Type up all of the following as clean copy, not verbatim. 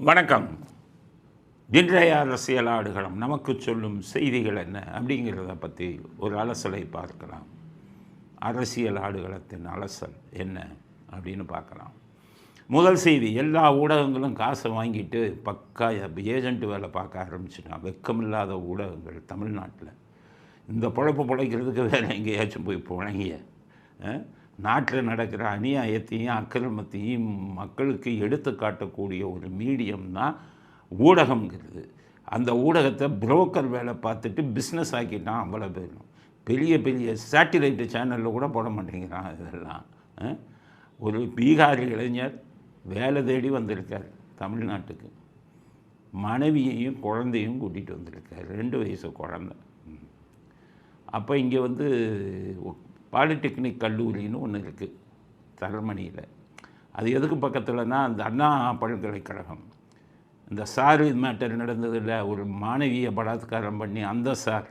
வணக்கம். இன்றைய அரசியல் ஆடுகளம் நமக்கு சொல்லும் செய்திகள் என்ன அப்படிங்கிறத பற்றி ஒரு அலசலை பார்க்கலாம். அரசியல் ஆடுகளத்தின் அலசல் என்ன அப்படின்னு பார்க்கலாம். முதல் செய்தி, எல்லா ஊடகங்களும் காசை வாங்கிட்டு பக்கா ஏஜென்ட் வேலை பார்க்க ஆரம்பிச்சுட்டான். வெக்கமில்லாத ஊடகங்கள் தமிழ்நாட்டில். இந்த பொழப்பு பிழைக்கிறதுக்கு வேறு எங்கேயாச்சும் போய் புழங்கிய நாட்டில் நடக்கிற அநியாயத்தையும் அக்கிரமத்தையும் மக்களுக்கு எடுத்து காட்டக்கூடிய ஒரு மீடியம் தான் ஊடகங்கிறது. அந்த ஊடகத்தை புரோக்கர் வேலை பார்த்துட்டு பிஸ்னஸ் ஆக்கிட்டான். அவ்வளோ பேரும் பெரிய பெரிய சேட்டிலைட்டு சேனலில் கூட போட மாட்டேங்கிறான். இதெல்லாம் ஒரு பீகார் இளைஞர் வேலை தேடி வந்திருக்கார் தமிழ்நாட்டுக்கு. மனைவியையும் குழந்தையும் கூட்டிகிட்டு வந்திருக்கார். 2 வயசு குழந்தை. அப்போ இங்கே வந்து பாலிடெக்னிக் கல்லூரின்னு ஒன்று இருக்குது தரமணியில். அது எதுக்கு பக்கத்தில்னா அந்த அண்ணா பல்கலைக்கழகம். இந்த சார் மேட்டர் நடந்ததில்ல, ஒரு மாணவியை பலாத்காரம் பண்ணி அந்த சார்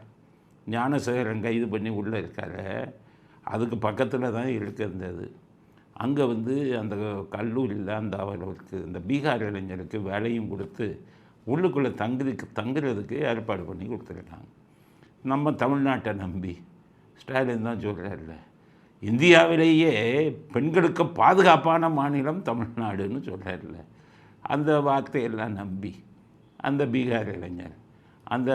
ஞானசேகரன் கைது பண்ணி உள்ளே இருக்கார். அதுக்கு பக்கத்தில் தான் இருக்கிறது. அங்கே வந்து அந்த கல்லூரியில் அந்த அவர்களுக்கு இந்த பீகார் இளைஞருக்கு வேலையும் கொடுத்து உள்ளுக்குள்ளே தங்குறதுக்கு ஏற்பாடு பண்ணி கொடுத்துருக்காங்க. நம்ம தமிழ்நாட்டை நம்பி ஸ்டாலின் தான் சொல்கிறார்ல, இந்தியாவிலேயே பெண்களுக்கு பாதுகாப்பான மாநிலம் தமிழ்நாடுன்னு சொல்கிறார்ல. அந்த வார்த்தையெல்லாம் நம்பி அந்த பீகார் இளைஞர் அந்த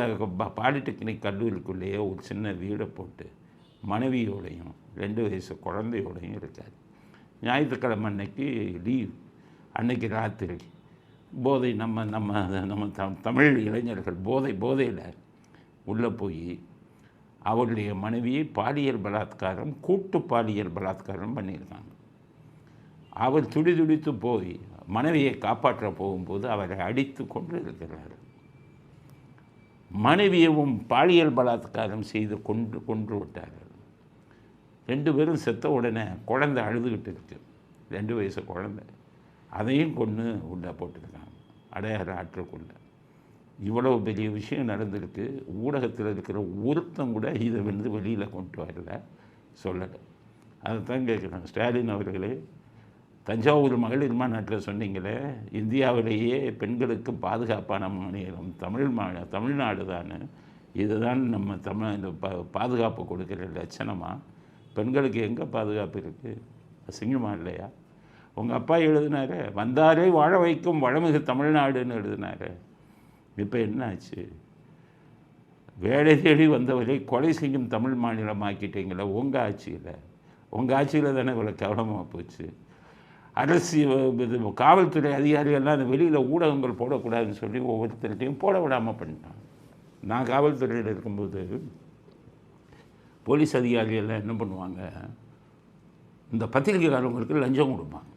பாலிடெக்னிக் கல்லூரிக்குள்ளேயே ஒரு சின்ன வீடை போட்டு மனைவியோடையும் 2 வயசு குழந்தையோடையும் இருக்கார். ஞாயிற்றுக்கிழமை அன்னைக்கு லீவ். அன்னைக்கு ராத்திரி போதை நம்ம தமிழ் இளைஞர்கள் போதையில் உள்ளே போய் அவருடைய மனைவியை பாலியல் பலாத்காரம், கூட்டு பாலியல் பலாத்காரம் பண்ணியிருக்காங்க. அவர் துடிதுடித்து போய் மனைவியை காப்பாற்ற போகும்போது அவரை அடித்து கொண்டு இருக்கிறார். மனைவியவும் பாலியல் பலாத்காரம் செய்து கொன்று விட்டார்கள். 2 பேரும் செத்த உடனே குழந்தை அழுதுகிட்டு இருக்கு. 2 வயசு குழந்தை. அதையும் கொன்று உள்ளே போட்டிருக்காங்க அடையாறு ஆற்றுக்குள்ள. இவ்வளோ பெரிய விஷயம் நடந்திருக்கு. ஊடகத்தில் இருக்கிற ஒருத்தம் கூட இதை வந்து வெளியில் கொண்டு வரல, சொல்லலை. அதை தான் கேட்குறாங்க. ஸ்டாலின் அவர்களே, தஞ்சாவூர் மகளிர் மாநாட்டில் சொன்னீங்களே, இந்தியாவிலேயே பெண்களுக்கு பாதுகாப்பான மாநிலம் தமிழ்நாடு தானே. இதுதான் நம்ம இந்த பாதுகாப்பு கொடுக்குற லட்சணமாக. பெண்களுக்கு எங்கே பாதுகாப்பு இருக்குது? அசிங்கமாக இல்லையா? உங்கள் அப்பா எழுதினாரு, வந்தாரே வாழ வைக்கும் வளமிகு தமிழ்நாடுன்னு எழுதினாரு. இப்போ என்ன ஆச்சு? வேலை தேடி வந்தவரை கொலை செய்யும் தமிழ் மாநிலம் ஆக்கிட்டீங்களே உங்கள் ஆட்சியில் தானே இவ்வளோ கவனமாக போச்சு. அரசியல் காவல்துறை அதிகாரிகள்லாம் அந்த வெளியில் ஊடகங்கள் போடக்கூடாதுன்னு சொல்லி ஒவ்வொருத்தர்கிட்டையும் போட விடாமல் பண்ணிட்டாங்க. நான் காவல்துறையில் இருக்கும்போது போலீஸ் அதிகாரிகள்லாம் என்ன பண்ணுவாங்க, இந்த பத்திரிகைக்காரங்களுக்கு லஞ்சம் கொடுப்பாங்க.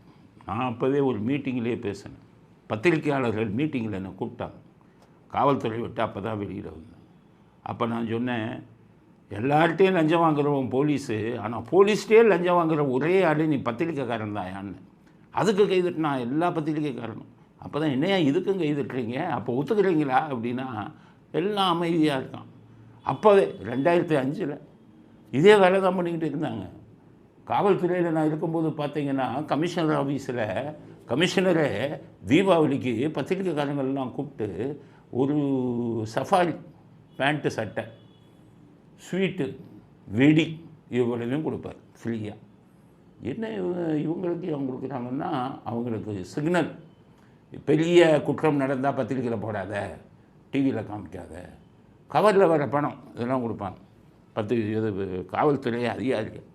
நான் அப்போவே ஒரு மீட்டிங்கிலே பேசினேன். பத்திரிகையாளர்கள் மீட்டிங்கில் என்னை கூப்பிட்டாங்க. காவல்துறை விட்டு அப்போ தான் வெளியில் வந்தேன். அப்போ நான் சொன்னேன், எல்லார்ட்டையும் லஞ்சம் வாங்குறவன் போலீஸு, ஆனால் போலீஸ்கிட்டே லஞ்சம் வாங்குகிற ஒரே ஆள் நீ பத்திரிக்கைக்காரன் தான் யான்னு. அதுக்கு கைதிட்டுனா எல்லா பத்திரிக்கைக்காரனும். அப்போ தான் என்னையா இதுக்கும் கைதிட்டுறீங்க, அப்போ ஒத்துக்கிறீங்களா அப்படின்னா எல்லாம் அமைதியாக இருக்கான். அப்போவே 2005 இதே வேலை தான் பண்ணிக்கிட்டு இருந்தாங்க. காவல்துறையில் நான் இருக்கும்போது பார்த்தீங்கன்னா கமிஷனர் ஆஃபீஸில் கமிஷனரே தீபாவளிக்கு பத்திரிக்கைக்காரங்கள்லாம் கூப்பிட்டு ஒரு சஃபாரி பேண்ட்டு சட்டை, ஸ்வீட்டு, வெடி இவ்வளவையும் கொடுப்பார் ஃப்ரீயாக. என்ன இவங்களுக்கு அவங்க கொடுக்குறாங்கன்னா, அவங்களுக்கு சிக்னல், பெரிய குற்றம் நடந்தால் பத்திரிக்கையில் போடாத, டிவியில் காமிக்காத, கவரில் வர பணம் இதெல்லாம் கொடுப்பாங்க காவல்துறை அதிகாரிகள்.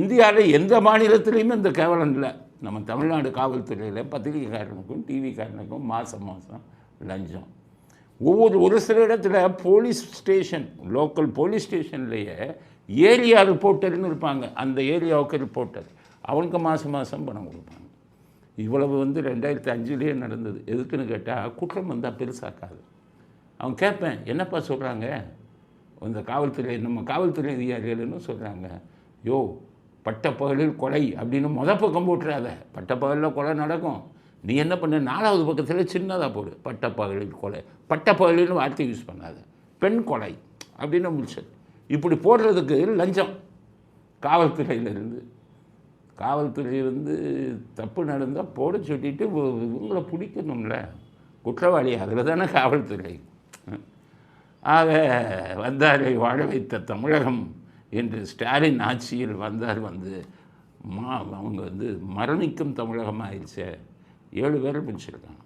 இந்தியாவில் எந்த மாநிலத்திலையுமே இந்த கேவலம் இல்லை. நம்ம தமிழ்நாடு காவல்துறையில் பத்திரிகைக்காரனுக்கும் டிவிக்காரனுக்கும் மாதம் லஞ்சம். ஒரு சில இடத்துல போலீஸ் ஸ்டேஷன், லோக்கல் போலீஸ் ஸ்டேஷன்லேயே ஏரியா ரிப்போர்ட்டர்னு இருப்பாங்க. அந்த ஏரியாவுக்கு ரிப்போர்ட்டர், அவனுக்கு மாதம் பணம் கொடுப்பாங்க. இவ்வளவு வந்து 2005 நடந்தது. எதுக்குன்னு கேட்டால், குற்றம் வந்தால் பெருசாக்காது. அவன் கேட்பேன், என்னப்பா சொல்கிறாங்க இந்த காவல்துறை, நம்ம காவல்துறை அதிகாரிகள்னு சொல்கிறாங்க. யோ, பட்டப்பகலில் கொலை அப்படின்னு பக்கம் போட்டுறாத. பட்டப்பகலில் கொலை நடக்கும். நீ என்ன பண்ண, 4வது பக்கத்தில் சின்னதாக போடு, பட்டப்பகலில் கொலை. பட்டப்பகலின்னு வார்த்தை யூஸ் பண்ணாத, பெண் கொலை அப்படின்னு முடிச்சது. இப்படி போடுறதுக்கு லஞ்சம் காவல்துறையிலிருந்து. காவல்துறை வந்து தப்பு நடந்தால் போட சொல்லிட்டு இவங்களை பிடிக்கணும்ல, குற்றவாளி அதில் தானே காவல்துறை. ஆக வந்தாரை வாழ வைத்த தமிழகம் என்று ஸ்டாலின் ஆட்சியில் வந்தார். வந்து அவங்க வந்து மரணிக்கும் தமிழகம் ஆயிடுச்சே. 7 பேரை பிடிச்சிருக்காங்க.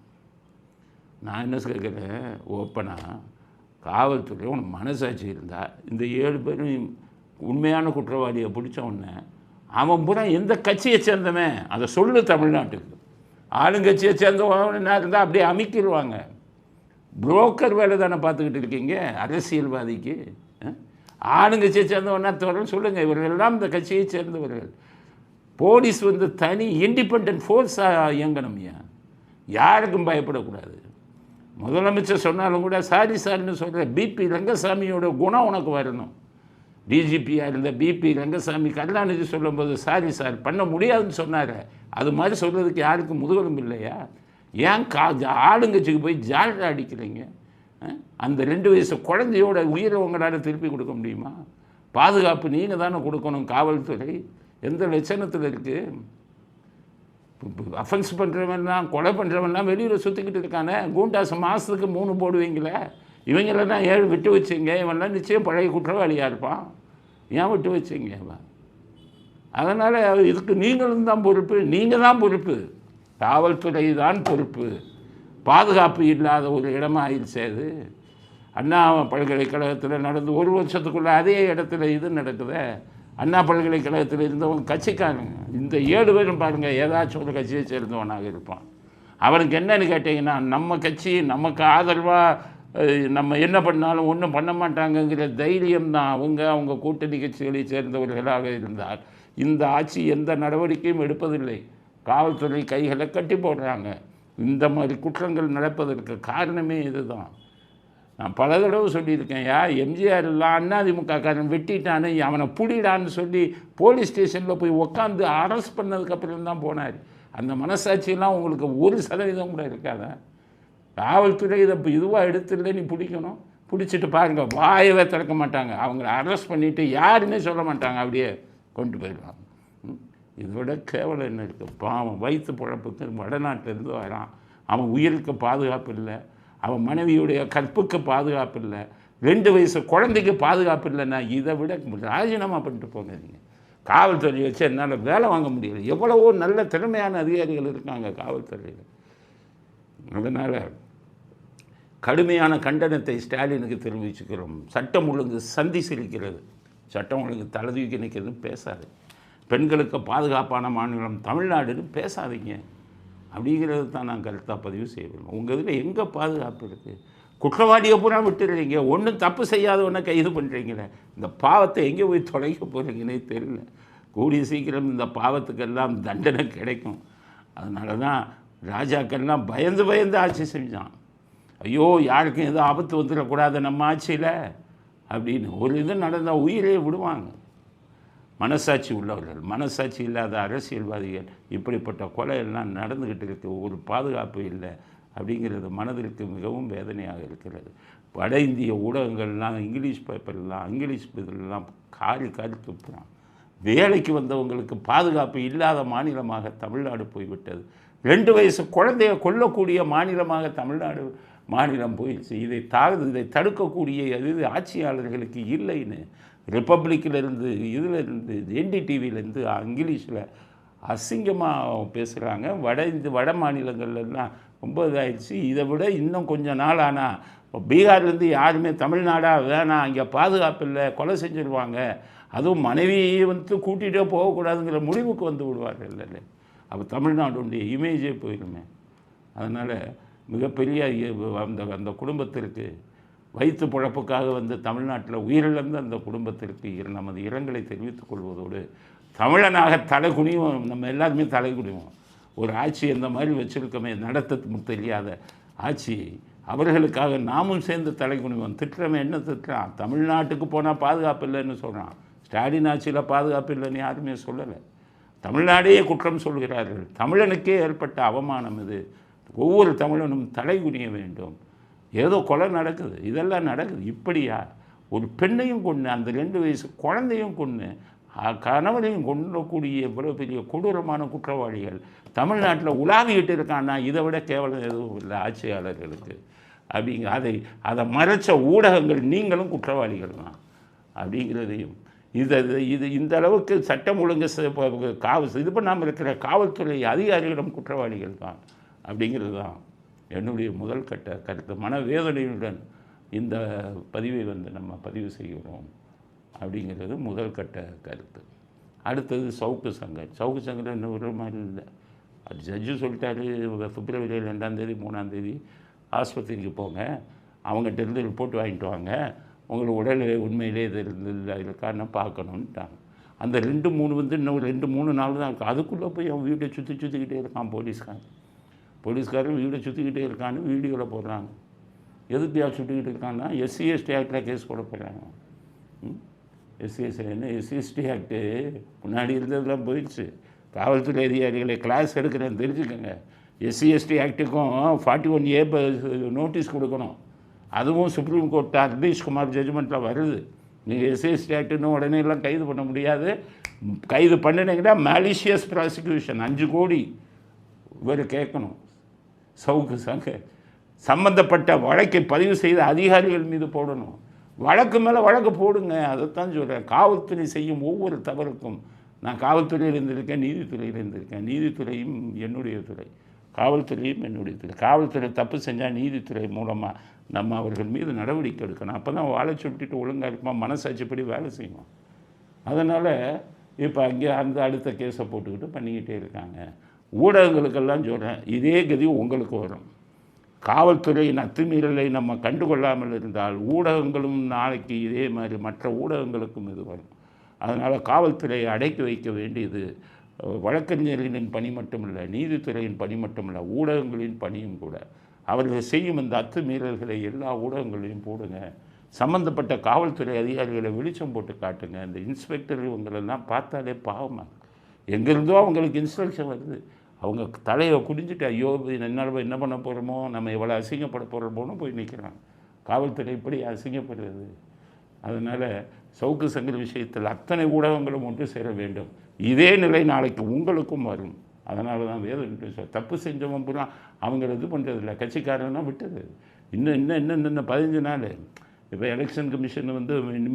நான் என்ன கேட்குறேன், ஓப்பனாக காவல்துறை உனக்கு மனசாட்சி இருந்தால் இந்த 7 பேரும் உண்மையான குற்றவாளியை பிடிச்ச உடனே அவன் பூரா எந்த கட்சியை சேர்ந்தவன் அதை சொல்லு. தமிழ்நாட்டுக்கு ஆளுங்கட்சியை சேர்ந்தவனா இருந்தால் அப்படியே அமைக்கிடுவாங்க. புரோக்கர் வேலை தானே பார்த்துக்கிட்டு இருக்கீங்க அரசியல்வாதிக்கு. ஆளுங்கட்சியை சேர்ந்தவனா தொடர்ந்து சொல்லுங்கள். இவர்கள் எல்லாம் இந்த கட்சியை சேர்ந்தவர்கள். போலீஸ் வந்து தனி இண்டிபெண்ட் ஃபோர்ஸாக இயங்கணும். யாருக்கும் பயப்படக்கூடாது. முதலமைச்சர் சொன்னாலும் கூட சாரி சார்னு சொல்கிற பிபி ரங்கசாமியோட குணம் உனக்கு வரணும். டிஜிபியாக இருந்த பிபி ரங்கசாமி கருணாநிதி சொல்லும்போது சாரி சார் பண்ண முடியாதுன்னு சொன்னார். அது மாதிரி சொல்கிறதுக்கு யாருக்கும் முதுகெலும்பு இல்லையா? ஏன் ஆளுங்கட்சிக்கு போய் ஜாலியாக அடிக்கிறீங்க? அந்த 2 வயசு குழந்தையோட உயிரை உங்களால் திருப்பி கொடுக்க முடியுமா? பாதுகாப்பு நீங்கள் தானே கொடுக்கணும். காவல்துறை எந்த லட்சணத்தில் இருக்குது? அஃபென்ஸ் பண்ணுறவன்லாம் கொலை பண்ணுறவன்லாம் வெளியில் சுற்றிக்கிட்டு இருக்கானே. கூண்டாசு மாதத்துக்கு 3 போடுவீங்களே. இவங்களெல்லாம் 7 விட்டு வச்சிங்க. இவன்லாம் நிச்சயம் பழைய குற்றவாளியாக இருப்பான். ஏன் விட்டு வச்சிங்க? அதனால் இதுக்கு நீங்களும் தான் பொறுப்பு. நீங்கள் தான் பொறுப்பு. காவல்துறை தான் பொறுப்பு. பாதுகாப்பு இல்லாத ஒரு இடமா ஆயிடுச்சு அது. அண்ணா பல்கலைக்கழகத்தில் நடந்து 1 வருஷத்துக்குள்ளே அதே இடத்துல இது நடக்குது. அண்ணா பல்கலைக்கழகத்தில் இருந்தவங்க கட்சிக்காரங்க. இந்த 7 பேரும் பாருங்கள் ஏதாச்சும் ஒரு கட்சியை சேர்ந்தவனாக இருப்பான். அவனுக்கு என்னன்னு கேட்டிங்கன்னா, நம்ம கட்சி நமக்கு ஆதரவாக நம்ம என்ன பண்ணாலும் ஒன்றும் பண்ண மாட்டாங்கங்கிற தைரியம்தான். அவங்க கூட்டணி கட்சிகளை சேர்ந்தவர்களாக இருந்தால் இந்த ஆட்சி எந்த நடவடிக்கையும் எடுப்பதில்லை. காவல்துறை கைகளை கட்டி போடுறாங்க. இந்த மாதிரி குற்றங்கள் நடப்பதற்கு காரணமே இதுதான். நான் பல தடவை சொல்லியிருக்கேன். எம்ஜிஆர் எல்லாம் அதிமுகக்காரன் வெட்டிட்டானே அவனை புடிடான்னு சொல்லி போலீஸ் ஸ்டேஷனில் போய் உட்காந்து அரெஸ்ட் பண்ணதுக்கப்புறம் தான் போனார். அந்த மனசாட்சியெல்லாம் உங்களுக்கு 1% கூட இருக்காத. காவல்துறை இதை இப்போ இதுவாக எடுத்துஇல்லை. நீ பிடிக்கணும். பிடிச்சிட்டு பாருங்கள், வாயவே திறக்க மாட்டாங்க. அவங்கள அரெஸ்ட் பண்ணிவிட்டு யாருன்னே சொல்ல மாட்டாங்க. அப்படியே கொண்டு போயிடுவாங்க. இதோட கேவலம் என்ன இருக்குது? பாவம் வயிற்று பொழப்புக்கு வடநாட்டிலேருந்து வரான். அவன் உயிருக்கு பாதுகாப்பு இல்லை. அவன் மனைவியுடைய கற்புக்கு பாதுகாப்பு இல்லை. 2 வயசு குழந்தைக்கு பாதுகாப்பு இல்லைன்னா இதை விட ராஜினாமா பண்ணிட்டு போங்க. நீங்கள் காவல்துறையை வச்சு என்னால் வேலை வாங்க முடியல. எவ்வளவோ நல்ல திறமையான அதிகாரிகள் இருக்காங்க காவல்துறையில். அதனால் கடுமையான கண்டனத்தை ஸ்டாலினுக்கு தெரிவிச்சுக்கிறோம். சட்டம் ஒழுங்கு சந்தி சிரிக்கிறது. சட்டம் ஒழுங்கு தலதூக்கி நிற்கிறது பேசாது. பெண்களுக்கு பாதுகாப்பான மாநிலம் தமிழ்நாடுன்னு பேசாதீங்க அப்படிங்கிறது தான் நான் கருத்தாக பதிவு செய்வேன். உங்கள் இதில் எங்கே பாதுகாப்பு இருக்குது? குற்றவாளியை பூரா விட்டுடுறீங்க. ஒன்றும் தப்பு செய்யாதவொன்னே கைது பண்ணுறீங்களே. இந்த பாவத்தை எங்கே போய் தொலைக்க போகிறீங்கன்னே தெரியல. கூடிய சீக்கிரம் இந்த பாவத்துக்கெல்லாம் தண்டனை கிடைக்கும். அதனால தான் ராஜாக்கள்லாம் பயந்து பயந்து ஆட்சி செஞ்சான். ஐயோ யாருக்கும் எதுவும் ஆபத்து வந்துடக்கூடாது நம்ம ஆட்சியில் அப்படின்னு. ஒரு இது நடந்தால் உயிரே விடுவாங்க. மனசாட்சி உள்ளவர்கள், மனசாட்சி இல்லாத அரசியல்வாதிகள் இப்படிப்பட்ட கொலையெல்லாம் நடந்துக்கிட்டு இருக்கு. ஒரு பாதுகாப்பு இல்லை அப்படிங்கிறது மனதிற்கு மிகவும் வேதனையாக இருக்கிறது. வட இந்திய ஊடகங்கள்லாம் இங்கிலீஷ் பேப்பர்லாம் இங்கிலீஷ் இதெல்லாம் காரி துப்புறான். வேலைக்கு வந்தவங்களுக்கு பாதுகாப்பு இல்லாத மாநிலமாக தமிழ்நாடு போய்விட்டது. 2 வயசு குழந்தைய கொல்லக்கூடிய மாநிலமாக தமிழ்நாடு மாநிலம் போயிடுச்சு. இதை தடுக்கக்கூடிய இது ஆட்சியாளர்களுக்கு இல்லைன்னு ரிப்பப்ளிக்கிலேருந்து இதிலேருந்து என்டிடிவிலேருந்து இங்கிலீஷில் அசிங்கமாக பேசுகிறாங்க. வட மாநிலங்கள்லாம் ரொம்ப இதாகிடுச்சு. இதை விட இன்னும் கொஞ்சம் நாள் ஆனால் பீகார்லேருந்து யாருமே தமிழ்நாடாக வேணாம், இங்கே பாதுகாப்பு இல்லை, கொலை செஞ்சுருவாங்க, அதுவும் மனைவியை வந்து கூட்டிகிட்டே போகக்கூடாதுங்கிற முடிவுக்கு வந்து விடுவார்கள். இல்லை அப்போ தமிழ்நாடுடைய இமேஜே போயிடுமே. அதனால் மிகப்பெரிய அந்த குடும்பத்திற்கு வயிற்று பொழப்புக்காக வந்து தமிழ்நாட்டில் உயிரிழந்த அந்த குடும்பத்திற்கு நமது இரங்கலை தெரிவித்துக் கொள்வதோடு தமிழனாக தலைகுனியும். நம்ம எல்லாருமே தலைகுனிவோம். ஒரு ஆட்சி இந்த மாதிரி வச்சுருக்கோமே, நடத்த தெரியாத ஆட்சி, அவர்களுக்காக நாமும் சேர்ந்து தலைகுனிவோம். திட்டமே என்ன திட்டுறான்? தமிழ்நாட்டுக்கு போனால் பாதுகாப்பு இல்லைன்னு சொல்கிறான். ஸ்டாலின் ஆட்சியில் பாதுகாப்பு இல்லைன்னு யாருமே சொல்லலை. தமிழ்நாடையே குற்றம் சொல்கிறார்கள். தமிழனுக்கே ஏற்பட்ட அவமானம் இது. ஒவ்வொரு தமிழனும் தலைகுனிய வேண்டும். ஏதோ கொலை நடக்குது, இதெல்லாம் நடக்குது. இப்படியா ஒரு பெண்ணையும் கொன்று, அந்த 2 வயசு குழந்தையும் கொன்று, கணவரையும் கொண்டக்கூடிய இவ்வளோ பெரிய கொடூரமான குற்றவாளிகள் தமிழ்நாட்டில் உலாவிக்கிட்டு இருக்கான்னா இதை விட கேவலம் எதுவும் இல்லை ஆட்சியாளர்களுக்கு. அதை மறைச்ச ஊடகங்கள் நீங்களும் குற்றவாளிகள் தான் அப்படிங்கிறதையும் இது இந்த அளவுக்கு சட்டம் ஒழுங்கு இது பண்ணாமல் இருக்கிற காவல்துறை அதிகாரிகளும் குற்றவாளிகள் தான் அப்படிங்கிறது தான் என்னுடைய முதல் கட்ட கருத்து. மனவேதனையுடன் இந்த பதிவை நம்ம பதிவு செய்கிறோம் அப்படிங்கிறது முதல் கட்ட கருத்து. அடுத்தது சவுக்கு சங்கர் இன்னும் ஒரு மாதிரி இல்லை. அது ஜட்ஜு சொல்லிட்டாரு, பிப்ரவரி 2ஆம் தேதி 3ஆம் தேதி ஆஸ்பத்திரிக்கு போங்க, அவங்ககிட்ட இருந்து ரிப்போர்ட் வாங்கிட்டு வாங்க, உங்களுக்கு உடல் உண்மையிலே இது இருக்கான்னு பார்க்கணுன்ட்டாங்க. அந்த 2-3 இன்னும் 2-3 நாள் தான் இருக்குது. அதுக்குள்ளே போய் அவன் வீட்டை சுற்றிக்கிட்டே இருக்கான் போலீஸ்காரன் வீடை சுற்றிக்கிட்டே இருக்கான்னு வீடியோவில் போடுறாங்க. எதுக்கு யார் சுற்றிக்கிட்டு இருக்கான்னா SC/ST ஆக்டில் கேஸ் போட போகிறாங்க. SC/ST ஆக்டு முன்னாடி இருந்ததெல்லாம் போயிடுச்சு. காவல்துறை அதிகாரிகளை கிளாஸ் எடுக்கிறேன்னு தெரிஞ்சுக்கோங்க. SC/ST ஆக்டுக்கும் 41A நோட்டீஸ் கொடுக்கணும். அதுவும் சுப்ரீம் கோர்ட் ஹர்தீஷ்குமார் ஜட்ஜ்மெண்ட்டில் வருது. நீங்கள் SC/ST ஆக்டுன்னு உடனே எல்லாம் கைது பண்ண முடியாது. கைது பண்ணினீங்கன்னா மேலிஷியஸ் ப்ராசிக்யூஷன் 5 கோடி இவர் கேட்கணும். சவுக்கு சங்கர் சம்பந்தப்பட்ட வழக்கை பதிவு செய்த அதிகாரிகள் மீது போடணும். வழக்கு மேலே வழக்கு போடுங்க. அதைத்தான் சொல்கிறேன். காவல்துறை செய்யும் ஒவ்வொரு தவறுக்கும் நான் காவல்துறையில் இருந்திருக்கேன், நீதித்துறையில் இருந்திருக்கேன். நீதித்துறையும் என்னுடைய துறை, காவல்துறையும் என்னுடைய துறை. காவல்துறை தப்பு செஞ்சால் நீதித்துறை மூலமாக நம்ம அவர்கள் மீது நடவடிக்கை எடுக்கணும். அப்போ தான் வாழை சுட்டிட்டு ஒழுங்காக இருக்குமா, மனசாட்சிப்படி வேலை செய்யணும். அதனால் இப்போ அங்கே அடுத்த கேஸை போட்டுக்கிட்டு பண்ணிக்கிட்டே இருக்காங்க. ஊடகங்களுக்கெல்லாம் சொல்கிறேன், இதே கதி உங்களுக்கு வரும். காவல்துறையின் அத்துமீறலை நம்ம கண்டுகொள்ளாமல் இருந்தால் ஊடகங்களும் நாளைக்கு இதே மாதிரி மற்ற ஊடகங்களுக்கும் இது வரும். அதனால் காவல்துறையை அடக்கி வைக்க வேண்டியது வழக்கறிஞர்களின் பணி மட்டுமில்லை, நீதித்துறையின் பணி மட்டுமில்லை, ஊடகங்களின் பணியும் கூட. அவர்கள் செய்யும் இந்த அத்துமீறல்களை எல்லா ஊடகங்களையும் போடுங்க. சம்மந்தப்பட்ட காவல்துறை அதிகாரிகளை வெளிச்சம் போட்டு காட்டுங்க. இந்த இன்ஸ்பெக்டர் இவங்களெல்லாம் பார்த்தாலே பாவமாக, எங்கேருந்தோ அவங்களுக்கு இன்ஸ்ட்ரக்ஷன் வருது. அவங்க தலையை குடிஞ்சிட்டு ஐயோ என்னால் என்ன பண்ண போகிறோமோ, நம்ம எவ்வளோ அசிங்கப்பட போகிறோமோன்னு போய் நிற்கிறாங்க. காவல்துறை இப்படி அசிங்கப்படுறது. அதனால் சவுக்கு சங்கர் விஷயத்தில் அத்தனை ஊடகங்களும் ஒன்று சேர வேண்டும். இதே நிலை நாளைக்கு உங்களுக்கும் வரும். அதனால தான் வேதனை தப்பு செஞ்சவன் பூரா அவங்கள இது பண்ணுறதில்ல, கட்சிக்காரன்னா விட்டது. இன்னும் 15 நாள். இப்போ எலெக்ஷன் கமிஷன்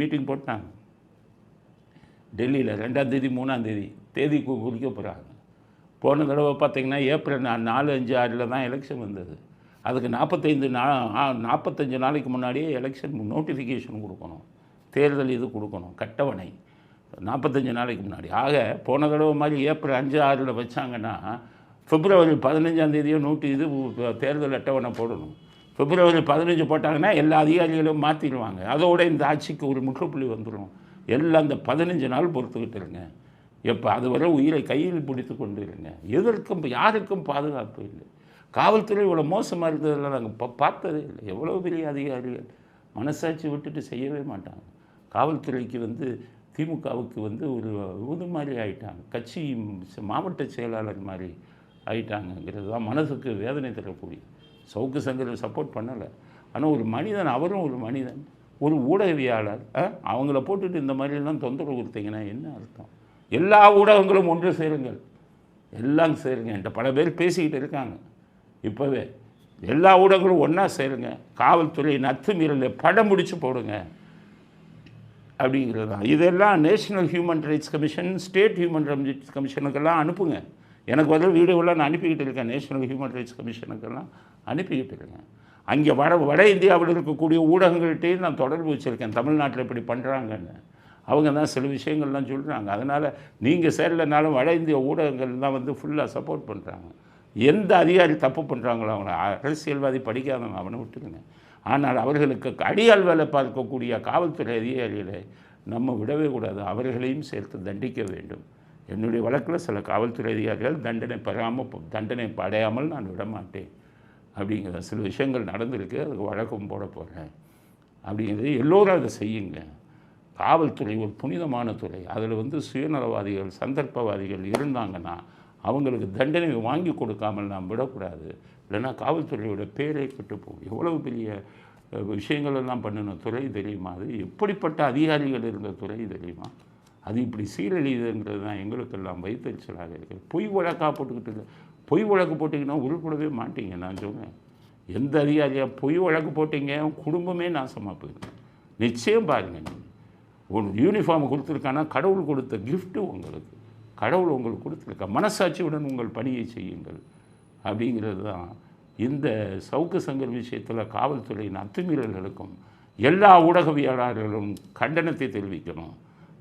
மீட்டிங் போட்டாங்க டெல்லியில் 2ஆம் தேதி 3ஆம் தேதி குறிக்க போகிறாங்க. போன தடவை பார்த்திங்கன்னா ஏப்ரல் 4, 5, 6 தான் எலெக்ஷன் வந்தது. அதுக்கு 45 நாளைக்கு முன்னாடியே எலெக்ஷன் நோட்டிஃபிகேஷன் கொடுக்கணும், தேர்தல் இது கொடுக்கணும், கட்டவணை 45 நாளைக்கு முன்னாடி. ஆக போன தடவை மாதிரி ஏப்ரல் 5, 6 வச்சாங்கன்னா பிப்ரவரி 15ஆம் தேதியோ தேர்தல் அட்டவணை போடணும். பிப்ரவரி 15 போட்டாங்கன்னா எல்லா அதிகாரிகளும் மாற்றிடுவாங்க. அதோட இந்த ஆட்சிக்கு ஒரு முற்றுப்புள்ளி வந்துடும். எல்லாம் அந்த 15 நாள் பொறுத்துக்கிட்டு இருங்க. எப்போ அதுவரை உயிரை கையில் பிடித்து கொண்டு இருங்க. எதற்கும் யாருக்கும் பாதுகாப்பு இல்லை. காவல்துறை இவ்வளோ மோசமாக இருக்கிறதுல நாங்கள் பார்த்ததே இல்லை. எவ்வளோ பெரிய அதிகாரிகள் மனசாட்சி விட்டுட்டு செய்யவே மாட்டாங்க. காவல்துறைக்கு திமுகவுக்கு ஒரு இது மாதிரி ஆகிட்டாங்க, கட்சி மாவட்ட செயலாளர் மாதிரி ஆகிட்டாங்கங்கிறது தான் மனதுக்கு வேதனை தரக்கூடிய. சவுக்கு சங்கரை சப்போர்ட் பண்ணலை. ஆனால் ஒரு மனிதன், அவரும் ஒரு மனிதன், ஒரு ஊடகவியாளர், அவங்கள போட்டுட்டு இந்த மாதிரிலாம் தொந்தரவு கொடுத்தீங்கன்னா என்ன அர்த்தம்? எல்லா ஊடகங்களும் ஒன்று சேருங்கள், எல்லாம் சேருங்க. என்கிட்ட பல பேர் பேசிக்கிட்டு இருக்காங்க. இப்போவே எல்லா ஊடகங்களும் ஒன்றா சேருங்க. காவல்துறையின் அத்துமீறலை படம் முடிச்சு போடுங்க அப்படிங்கிறது தான். இதெல்லாம் national human rights commission, state human rights கமிஷனுக்கெல்லாம் அனுப்புங்க. எனக்கு வீடியோவெல்லாம் நான் அனுப்பிக்கிட்டு இருக்கேன். நேஷனல் ஹியூமன் ரைட்ஸ் கமிஷனுக்கெல்லாம் அனுப்பிக்கிட்டு இருக்கேன். அங்கே வட இந்தியாவில் இருக்கக்கூடிய ஊடகங்கள்கிட்டையும் நான் தொடர்பு வச்சுருக்கேன். தமிழ்நாட்டில் இப்படி பண்ணுறாங்கன்னு அவங்க தான் சில விஷயங்கள்லாம் சொல்கிறாங்க. அதனால் நீங்கள் சேரலைனாலும் வட இந்திய ஊடகங்கள் தான் ஃபுல்லாக சப்போர்ட் பண்ணுறாங்க. எந்த அதிகாரி தப்பு பண்ணுறாங்களோ அவங்கள, அரசியல்வாதி படிக்காதவங்க அவனை விட்டுருங்க. ஆனால் அவர்களுக்கு அடியால் வேலை பார்க்கக்கூடிய காவல்துறை அதிகாரிகளை நம்ம விடவே கூடாது. அவர்களையும் சேர்த்து தண்டிக்க வேண்டும். என்னுடைய வழக்கில் சில காவல்துறை அதிகாரிகள் தண்டனை அடையாமல் நான் விடமாட்டேன் அப்படிங்கிற சில விஷயங்கள் நடந்திருக்கு. அதுக்கு வழக்கம் போட போகிறேன் அப்படிங்கிறது. எல்லோரும் அதை செய்யுங்க. காவல்துறை ஒரு புனிதமான துறை. அதில் சுயநலவாதிகள், சந்தர்ப்பவாதிகள் இருந்தாங்கன்னா அவங்களுக்கு தண்டனை வாங்கி கொடுக்காமல் நாம் விடக்கூடாது. இல்லைன்னா காவல்துறையோட பேரை கெட்டுப்போகும். எவ்வளவு பெரிய விஷயங்களெல்லாம் பண்ணின துறை தெரியுமா? அது எப்படிப்பட்ட அதிகாரிகள் இருந்த துறை தெரியுமா? அது இப்படி சீரழியுதுங்கிறது தான் எங்களுக்கெல்லாம் வைத்தறிச்சலாக இருக்குது. பொய் வழக்காக போட்டுக்கிட்டு பொய் வழக்கு போட்டிங்கன்னா உருப்படவே மாட்டீங்க. நான் சொன்னேன், எந்த அதிகாரியாக பொய் வழக்கு போட்டிங்க குடும்பமே நாசமாக போயிடும். நிச்சயம் பாருங்கள், நீங்கள் ஒரு யூனிஃபார்ம் கொடுத்துருக்கானா கடவுள் கொடுத்த கிஃப்ட்டு உங்களுக்கு, கடவுள் உங்களுக்கு கொடுத்துருக்கா. மனசாட்சியுடன் உங்கள் பணியை செய்யுங்கள் அப்படிங்கிறது தான் இந்த சவுக்கு சங்கர் விஷயத்தில் காவல்துறையின் அத்துமீறல்களுக்கும் எல்லா ஊடகவியலாளர்களும் கண்டனத்தை தெரிவிக்கணும்.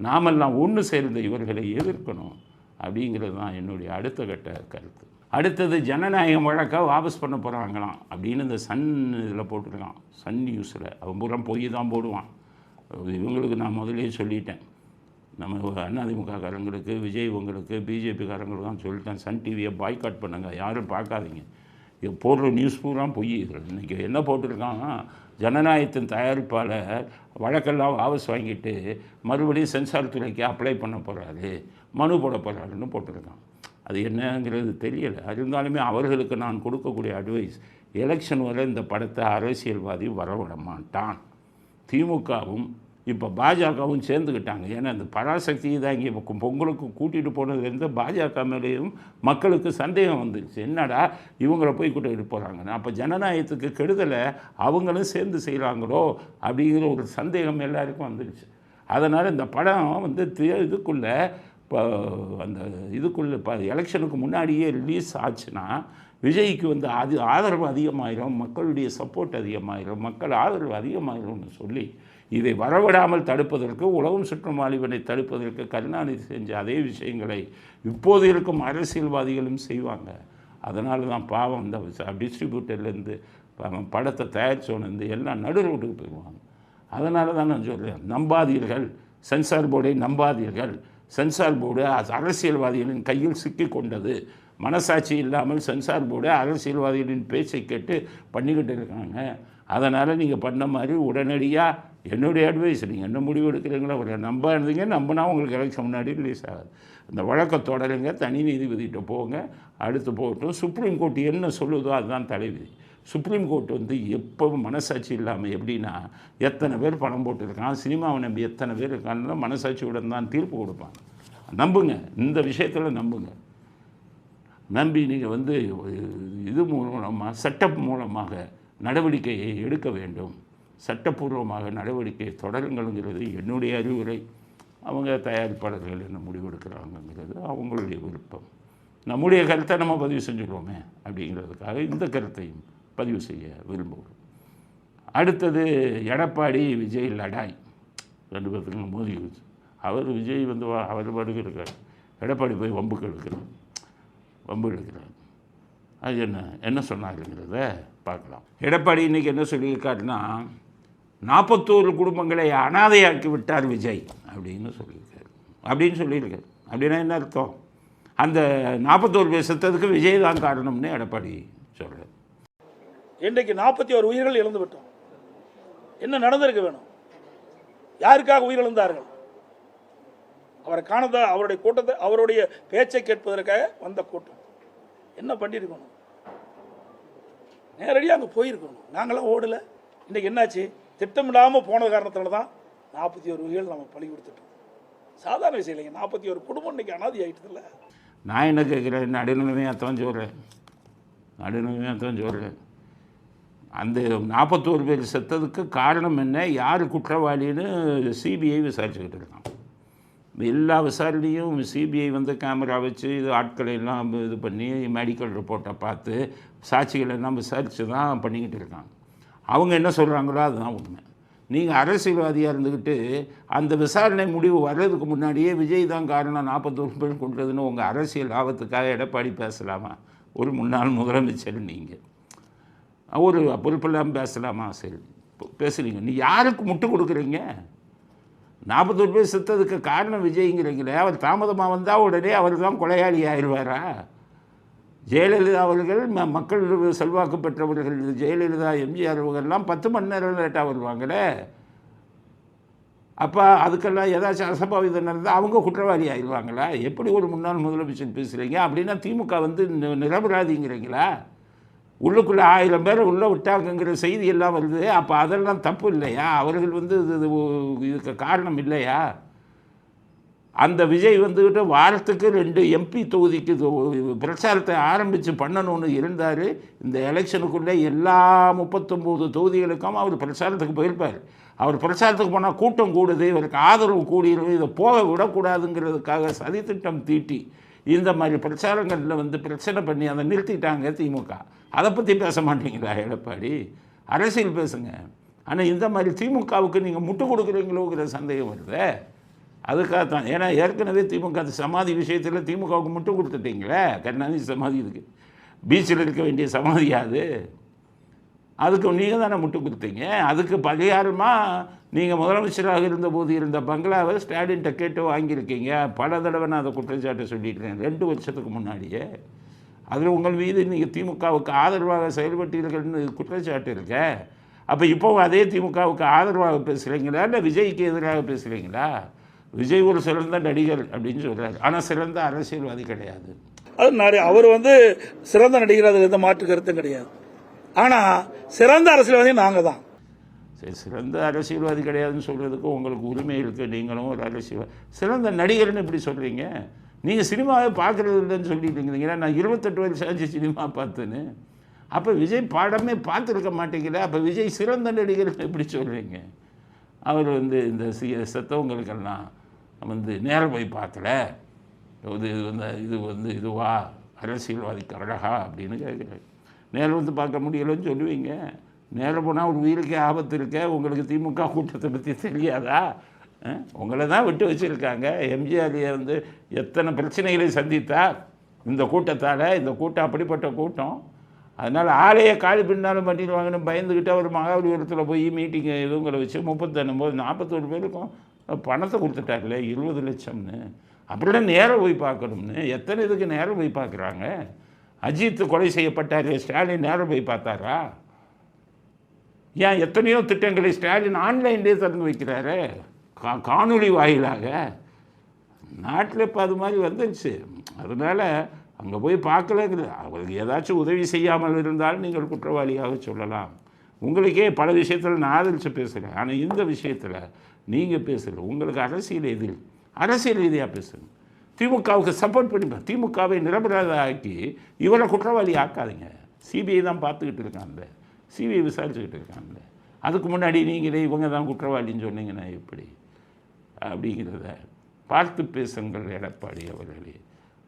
நாமெல்லாம் ஒன்று சேர்ந்து இவர்களை எதிர்க்கணும் அப்படிங்கிறது தான் என்னுடைய அடுத்த கட்ட கருத்து. அடுத்தது ஜனநாயகம் வழக்காக வாபஸ் பண்ண போகிறாங்களாம் அப்படின்னு இந்த சன் இதில் போட்டிருக்கான், சன் நியூஸில். அவன் பூரா போய் தான் போடுவான். இவங்களுக்கு நான் முதலே சொல்லிட்டேன், நம்ம அதிமுககாரங்களுக்கு, விஜய் உங்களுக்கு, பிஜேபிக்காரங்களுக்கு தான் சொல்லிட்டேன், சன் டிவியை பாய்காட் பண்ணுங்கள், யாரும் பார்க்காதீங்க, போடுற நியூஸ் பூரா பொய். இதில் இன்றைக்கி என்ன போட்டிருக்காங்கன்னா, ஜனநாயகத்தின் தயாரிப்பாளர் வழக்கெல்லாம் வாபஸ் வாங்கிட்டு மறுபடியும் சென்சார் துறைக்கு அப்ளை பண்ண போகிறாரு, மனு போட போகிறாருன்னு போட்டிருக்கான். அது என்னங்கிறது தெரியலை. இருந்தாலுமே அவர்களுக்கு நான் கொடுக்கக்கூடிய அட்வைஸ், எலெக்ஷன் வரை இந்த படத்தை அரசியல்வாதி வரவிட மாட்டான். திமுகவும் இப்போ பாஜகவும் சேர்ந்துக்கிட்டாங்க. ஏன்னா இந்த பராசக்தி தான் இங்கே பொங்கலுக்கு கூட்டிகிட்டு போனதுலேருந்து பாஜக மேலேயும் மக்களுக்கு சந்தேகம் வந்துருச்சு. என்னடா இவங்கள போய் கூட்டிகிட்டு போகிறாங்கன்னு. அப்போ ஜனநாயகத்துக்கு கெடுதலை அவங்களும் சேர்ந்து செய்கிறாங்களோ அப்படிங்கிற ஒரு சந்தேகம் எல்லாருக்கும் வந்துருச்சு. அதனால் இந்த படம் வந்து இதுக்குள்ளே இப்போ அந்த இதுக்குள்ளே இப்போ எலெக்ஷனுக்கு முன்னாடியே ரிலீஸ் ஆச்சுன்னா விஜய்க்கு வந்து அது ஆதரவு அதிகமாயிரும், மக்களுடைய சப்போர்ட் அதிகமாயிரும், மக்கள் ஆதரவு அதிகமாயிரும்னு சொல்லி இதை வரவிடாமல் தடுப்பதற்கு, உலகம் சுற்றும் வாலிபனை தடுப்பதற்கு கருணாநிதி செஞ்ச அதே விஷயங்களை இப்போது இருக்கும் அரசியல்வாதிகளும் செய்வாங்க. அதனால தான் பாவம் இந்த டிஸ்ட்ரிபியூட்டர்லேருந்து படத்தை தயாரித்தோன்னு எல்லாம் நடு ரோட்டுக்கு போயிடுவாங்க. அதனால தான் நான் சொல்கிறேன், நம்பாதீர்கள், சென்சார் போர்டை நம்பாதீர்கள். சென்சார் போர்டு அரசியல்வாதிகளின் கையில் சிக்கி கொண்டது. மனசாட்சி இல்லாமல் சென்சார் போர்டு அரசியல்வாதிகளின் பேச்சை கேட்டு பண்ணிக்கிட்டு இருக்காங்க. அதனால் நீங்கள் பண்ண மாதிரி உடனடியாக என்னுடைய அட்வைஸ், நீங்கள் என்ன முடிவு எடுக்கிறீங்களோ அவரை நம்பாதீங்க. நம்பினா உங்களுக்கு எலெக்ஷன் முன்னாடி ரிலீஸ் ஆகாது. இந்த வழக்கை தொடருங்க, தனி நீதிபதிகிட்ட போங்க, அடுத்து போகட்டும். சுப்ரீம் கோர்ட் என்ன சொல்லுதோ அதுதான் தலைவிதி. சுப்ரீம் கோர்ட் வந்து எப்போவும் மனசாட்சி இல்லாமல், எப்படின்னா எத்தனை பேர் பணம் போட்டுருக்கான், சினிமாவை நம்பி எத்தனை பேர் இருக்கான்னு மனசாட்சியுடன் தான் தீர்ப்பு கொடுப்பாங்க. நம்புங்க, இந்த விஷயத்தில் நம்புங்க. நம்பி நீங்கள் வந்து இது மூலமாக, செட்டப் மூலமாக நடவடிக்கையை எடுக்க வேண்டும். சட்டப்பூர்வமாக நடவடிக்கையை தொடருங்கிறது என்னுடைய அறிவுரை. அவங்க தயாரிப்பாளர்கள் என்ன முடிவெடுக்கிறாங்கங்கிறது அவங்களுடைய விருப்பம். நம்முடைய கருத்தை நம்ம பதிவு செஞ்சுருவோமே அப்படிங்கிறதுக்காக இந்த கருத்தையும் பதிவு செய்ய விரும்புகிறோம். அடுத்தது எடப்பாடி விஜய் லடாய், ரெண்டு பேர்த்துக்கும் மோதி வச்சு அவர் விஜய் வந்து அவர் பாட்டுக்கு இருக்கார், எடப்பாடி போய் வம்புக்கு எடுக்கிறார். அது என்ன சொன்னாருங்கிறத பார்க்கலாம். எடப்பாடி இன்றைக்கி என்ன சொல்லியிருக்காருன்னா, 41 குடும்பங்களை அனாதையாக்கி விட்டார் விஜய் அப்படின்னு சொல்லியிருக்காரு. அப்படின்னா என்ன அர்த்தம்? அந்த 41 பேர் செத்ததுக்கு விஜய் தான் காரணம்னு எடப்பாடி சொல்கிறார். இன்றைக்கு 41 உயிர்கள் இழந்து விட்டோம். என்ன நடந்திருக்க வேணும்? யாருக்காக உயிரிழந்தார்கள்? அவரை காணதா, அவருடைய கூட்டத்தை, அவருடைய பேச்சை கேட்பதற்காக வந்த கூட்டம். என்ன பண்ணியிருக்கணும்? நேரடியாக அங்கே போயிருக்கணும். நாங்களாம் ஓடலை. இன்றைக்கி என்னாச்சு? திட்டமிடாமல் போன காரணத்தில் தான் 41 உயிர்கள் நம்ம பழி கொடுத்துட்டோம். சாதாரண விஷயம் இல்லைங்க. 41 குடும்பம் இன்றைக்கி அனாதி ஆகிட்டதில்ல. நான் என்ன கேட்குறேன், நடுநிலைமையாக தான் சொல்கிறேன். அந்த 41 பேர் செத்ததுக்கு காரணம் என்ன, யார் குற்றவாளின்னு சிபிஐ விசாரிச்சுக்கிட்டு இருக்கான். எல்லா விசாரணையும் சிபிஐ வந்து கேமரா வச்சு இது ஆட்களை எல்லாம் இது பண்ணி மெடிக்கல் ரிப்போர்ட்டை பார்த்து சாட்சிகள் எல்லாம் விசாரித்து தான் பண்ணிக்கிட்டு இருக்காங்க. அவங்க என்ன சொல்கிறாங்களோ அதுதான் உண்மை. நீங்கள் அரசியல்வாதியாக இருந்துக்கிட்டு அந்த விசாரணை முடிவு வர்றதுக்கு முன்னாடியே விஜய் தான் காரணம் 41 பேர் கொண்டதுன்னு உங்கள் அரசியல் லாபத்துக்காக எடப்பாடி பேசலாமா? ஒரு முன்னாள் முதலமைச்சர் நீங்கள் ஒரு பொறுப்பெல்லாம் பேசலாமா? சரி பேசுகிறீங்க. நீ யாருக்கு முட்டு கொடுக்குறீங்க? 41 பேர் செத்ததுக்கு காரணம் விஜய்ங்கிறீங்களே. அவர் தாமதமாக வந்தால் உடனே அவர் தான் கொலையாளி ஆயிடுவாரா? ஜெயலலிதா அவர்கள் மக்கள் செல்வாக்கு பெற்றவர்கள். ஜெயலலிதா, எம்ஜிஆர் அவர்கள்லாம் 10 மணி நேரம் லேட்டாக வருவாங்களே. அப்போ அதுக்கெல்லாம் ஏதாச்சும் அசம்பாவிதம் நடந்தால் அவங்க குற்றவாளி ஆயிடுவாங்களா? எப்படி ஒரு முன்னாள் முதலமைச்சர் பேசுகிறீங்க? அப்படின்னா திமுக வந்து நிரபராதிங்கிறீங்களா? உள்ளுக்குள்ளே 1000 பேரை உள்ளே விட்டாங்கங்கிற செய்தி எல்லாம் வருது. அப்போ அதெல்லாம் தப்பு இல்லையா? அவர்கள் வந்து இதுக்கு காரணம் இல்லையா? அந்த விஜய் வந்துக்கிட்டு வாரத்துக்கு 2 எம்பி தொகுதிக்கு பிரச்சாரத்தை ஆரம்பித்து பண்ணணும்னு இருந்தார். இந்த எலெக்ஷனுக்குள்ளே எல்லா 39 தொகுதிகளுக்கும் அவர் பிரச்சாரத்துக்கு போயிருப்பார். அவர் பிரச்சாரத்துக்கு போனால் கூட்டம் கூடுது, இவருக்கு ஆதரவு கூடிடுது, இதை போக விடக்கூடாதுங்கிறதுக்காக சதித்திட்டம் தீட்டி இந்த மாதிரி பிரச்சாரங்களில் வந்து பிரச்சனை பண்ணி அதை நிறுத்திட்டாங்க திமுக. அதை பற்றி பேச மாட்டீங்களா எடப்பாடி? அரசியல் பேசுங்க. ஆனால் இந்த மாதிரி திமுகவுக்கு நீங்கள் முட்டு கொடுக்குறீங்களோங்கிற சந்தேகம் வருது. அதுக்காக தான். ஏன்னா ஏற்கனவே திமுக அந்த சமாதி விஷயத்தில் திமுகவுக்கு முட்டு கொடுத்துட்டீங்களே. கருணாநிதி சமாதி இருக்குது, பீச்சில் இருக்க வேண்டிய சமாதியாது, அதுக்கு நீங்கள் தானே முட்டு கொடுத்தீங்க. அதுக்கு பரிகாரமாக நீங்கள் முதலமைச்சராக இருந்தபோது இருந்த பங்களாவை ஸ்டாலின்கிட்ட கேட்டு வாங்கியிருக்கீங்க. பல தடவை நான் அதை குற்றச்சாட்டை சொல்லிட்டேன் 2 வருஷத்துக்கு முன்னாடியே. அதில் உங்கள் மீது நீங்கள் திமுகவுக்கு ஆதரவாக செயல்பட்டீர்கள்னு குற்றச்சாட்டு இருக்க. அப்போ இப்போவும் அதே திமுகவுக்கு ஆதரவாக பேசுகிறீங்களா, இல்லை விஜய்க்கு எதிராக பேசுகிறீங்களா? விஜய் ஒரு சிறந்த நடிகர் அப்படின்னு சொல்கிறார், ஆனால் சிறந்த அரசியல்வாதி கிடையாது. அது அவர் வந்து சிறந்த நடிகர், அது எந்த மாற்று கருத்தும் கிடையாது. ஆனால் சிறந்த அரசியல்வாதி நாங்கள் தான். சரி, சிறந்த அரசியல்வாதி கிடையாதுன்னு சொல்கிறதுக்கு உங்களுக்கு உரிமை இருக்குது. நீங்களும் ஒரு அரசியல்வாதி. சிறந்த நடிகர்னு இப்படி சொல்கிறீங்க. நீங்கள் சினிமாவே பார்க்குறது இல்லைன்னு சொல்லிட்டு இருந்தீங்கன்னா, நான் 28 வருஷம் ஆச்சு சினிமா பார்த்துன்னு. அப்போ விஜய் பாடமே பார்த்துருக்க மாட்டேங்கல. அப்போ விஜய் சிறந்த நடிகர்னு எப்படி சொல்கிறீங்க? அவர் வந்து இந்த செத்தவங்களுக்கெல்லாம் வந்து நேரம் போய் பார்க்கல, இது வந்து இதுவா அரசியல்வாதிக்கு அழகா அப்படின்னு கேட்குறேன். நேரம் வந்து பார்க்க முடியலைன்னு சொல்லுவீங்க. நேரம் போனால் ஒரு உயிருக்கே ஆபத்து இருக்க. உங்களுக்கு திமுக கூட்டத்தை பற்றி தெரியாதா? உங்களை தான் விட்டு வச்சுருக்காங்க. எம்ஜிஆர் வந்து எத்தனை பிரச்சனைகளை சந்தித்தார் இந்த கூட்டத்தால். இந்த கூட்டம் அப்படிப்பட்ட கூட்டம். அதனால் ஆலையை காலி பின்னாலும் பண்ணிடுவாங்கன்னு பயந்துக்கிட்டு அவர் மகாபலிபுரத்தில் போய் மீட்டிங்கு இவங்களை வச்சு 41 பேருக்கும் பணத்தை கொடுத்துட்டார்ல 20 லட்சம்னு. அப்படிலாம் நேரம் போய் பார்க்கணும்னு எத்தனை இதுக்கு நேரம் போய் பார்க்குறாங்க. அஜித் கொலை செய்யப்பட்டார், ஸ்டாலின் நேரம் போய் பார்த்தாரா? ஏன் எத்தனையோ திட்டங்களை ஸ்டாலின் ஆன்லைன்லேயே திறந்து வைக்கிறாரு, காணொலி வாயிலாக. நாட்டில் இப்போ அது மாதிரி வந்துருச்சு. அதனால் அங்கே போய் பார்க்கலங்கிறது. அவருக்கு ஏதாச்சும் உதவி செய்யாமல் இருந்தாலும் நீங்கள் குற்றவாளியாக சொல்லலாம். உங்களுக்கே பல விஷயத்தில் நான் ஆதரித்து பேசுகிறேன். ஆனால் இந்த விஷயத்தில் நீங்கள் பேசலை. உங்களுக்கு அரசியல் ரீதியாக பேசுங்க. திமுகவுக்கு சப்போர்ட் பண்ணிப்பேன். திமுகவை நிரபராத ஆக்கி இவரை குற்றவாளி ஆக்காதீங்க. சிபிஐ தான் பார்த்துக்கிட்டு இருக்காங்க, சிபிஐ விசாரிச்சுக்கிட்டு இருக்காங்க. அதுக்கு முன்னாடி நீங்களே இவங்க தான் குற்றவாளின்னு சொன்னீங்கன்னா எப்படி? அப்படிங்கிறத பார்த்து பேசுங்கள் எடப்பாடி அவர்களே.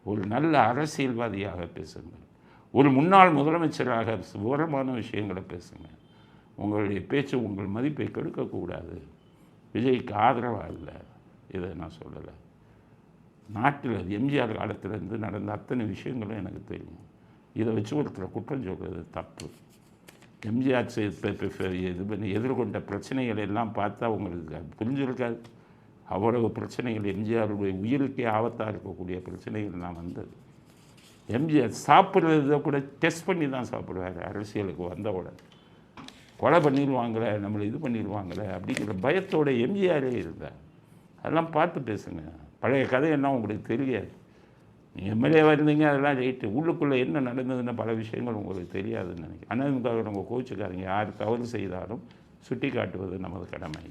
ஒரு நல்ல அரசியல்வாதியாக பேசுங்கள். ஒரு முன்னாள் முதலமைச்சராக விவரமான விஷயங்களை பேசுங்க. உங்களுடைய பேச்சு உங்கள் மதிப்பை கெடுக்கக்கூடாது. விஜய்க்கு ஆதரவாக இல்லை, இதை நான் சொல்லலை. நாட்டில் எம்ஜிஆர் காலத்திலேருந்து நடந்த அத்தனை விஷயங்களும் எனக்கு தெரியும். இதை வச்சு ஒருத்தரை குற்றம் சொல்கிறது தப்பு. எம்ஜிஆர் இது பண்ணி எதிர்கொண்ட பிரச்சனைகள் எல்லாம் பார்த்தா உங்களுக்கு புரிஞ்சிருக்காது. அவ்வளவு பிரச்சனைகள், எம்ஜிஆருடைய உயிருக்கே ஆபத்தாக இருக்கக்கூடிய பிரச்சனைகள் நான் வந்தது. எம்ஜிஆர் சாப்பிட்றத கூட டெஸ்ட் பண்ணி தான் சாப்பிடுவார். அரசியலுக்கு வந்தவுடனே கொலை பண்ணிடுவாங்களே, நம்மளை இது பண்ணிடுவாங்களே அப்படிங்கிற பயத்தோட எம்ஜிஆரே இருந்தார். அதெல்லாம் பார்த்து பேசுங்க. பழைய கதையெல்லாம் உங்களுக்கு தெரியாது. நீங்கள் எம்எல்ஏவாக இருந்தீங்க, அதெல்லாம் ரைட்டு. உள்ளுக்குள்ளே என்ன நடந்ததுன்னு பல விஷயங்கள் உங்களுக்கு தெரியாதுன்னு நினைக்கிறேன். ஆனால் நம்ம கோச்சுக்காதீங்க. யார் தவறு செய்தாலும் சுட்டி காட்டுவது நமது கடமை.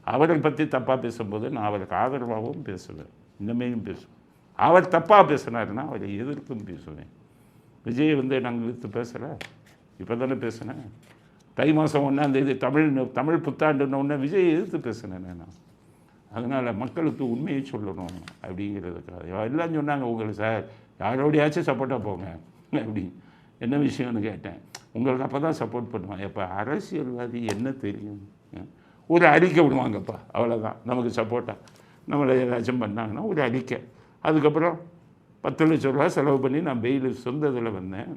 அவரை பற்றி தப்பாக பேசும்போது நான் அவருக்கு ஆதரவாகவும் பேசுவேன், இந்தமாரியும் பேசுவேன். அவர் தப்பாக பேசினாருன்னா அவரை எதிர்த்தும் பேசுவேன். விஜய் வந்து நாங்கள் எதிர்த்து பேசலை, இப்போ தானே பேசினேன். தை மாதம் 1ஆம் தேதி தமிழ் புத்தாண்டுன்னு ஒன்று விஜய் எதிர்த்து பேசினேன் நான். அதனால் மக்களுக்கு உண்மையை சொல்லணும் அப்படிங்கிறதுக்காக. எல்லாம் சொன்னாங்க, உங்களுக்கு சார் யாரோடையாச்சும் சப்போர்ட்டாக போங்க அப்படி. என்ன விஷயம்னு கேட்டேன். உங்களுக்கு அப்போ தான் சப்போர்ட் பண்ணுவாங்க. எப்போ அரசியல்வாதி என்ன தெரியும்? ஒரு அறிக்கை விடுவாங்கப்பா, அவ்வளோதான். நமக்கு சப்போர்ட்டாக நம்மளை ஏதாச்சும் பண்ணாங்கன்னா ஒரு அறிக்கை. அதுக்கப்புறம் 10 லட்ச ரூபா செலவு பண்ணி நான் பெயில் சொந்த இதில் வந்தேன்.